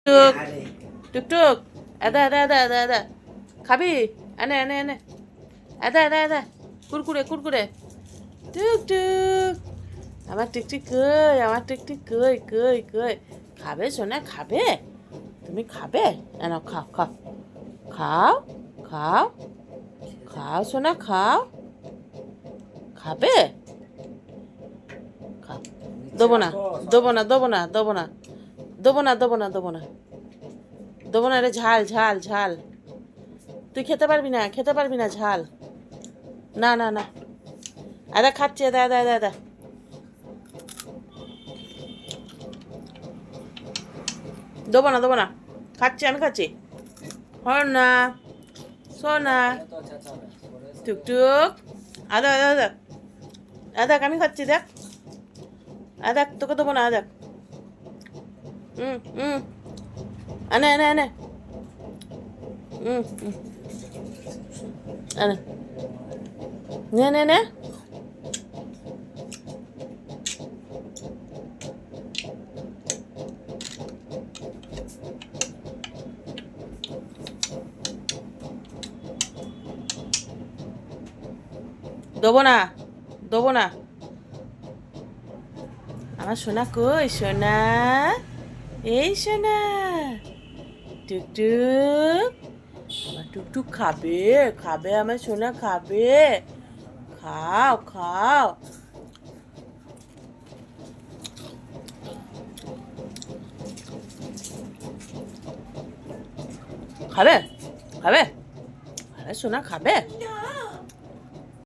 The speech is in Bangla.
টুক টুকটুক এদা এদা এদা এদা এদা খাবি এনে এনে এনে এদা এদা এদা কুরকুরে কুরকুরে টুকটুক আমার টিকটিক কই আমার টিকটিক কই কই কই খাবে সোনা খাবে তুমি খাবে এনাও খাও খাও খাও খাও খাও সোনা খাও খাবে খাও দেবো না দেবো না দেবো না দেবো না দেবো না দেবো না দেবো না দেবো না রে ঝাল ঝাল ঝাল তুই খেতে পারবি না ঝাল না না না আদা খাচ্ছি আদা আদা আদা আদা দেবো না খাচ্ছি আমি খাচ্ছি হর না সোনা টুকটুক আদা আদা আদা আদা আমি খাচ্ছি দেখ আদা তোকে দেবো না আদা আনে আনে আনে আনে নে নে নে দেবো না দেবো না আমার সোনা কই সোনা এই সোনা টুকটুক আমার টুকটুক খাবে খাবে আমার সোনা খাবে খাও খাও খাবে খাবে আরে সোনা খাবে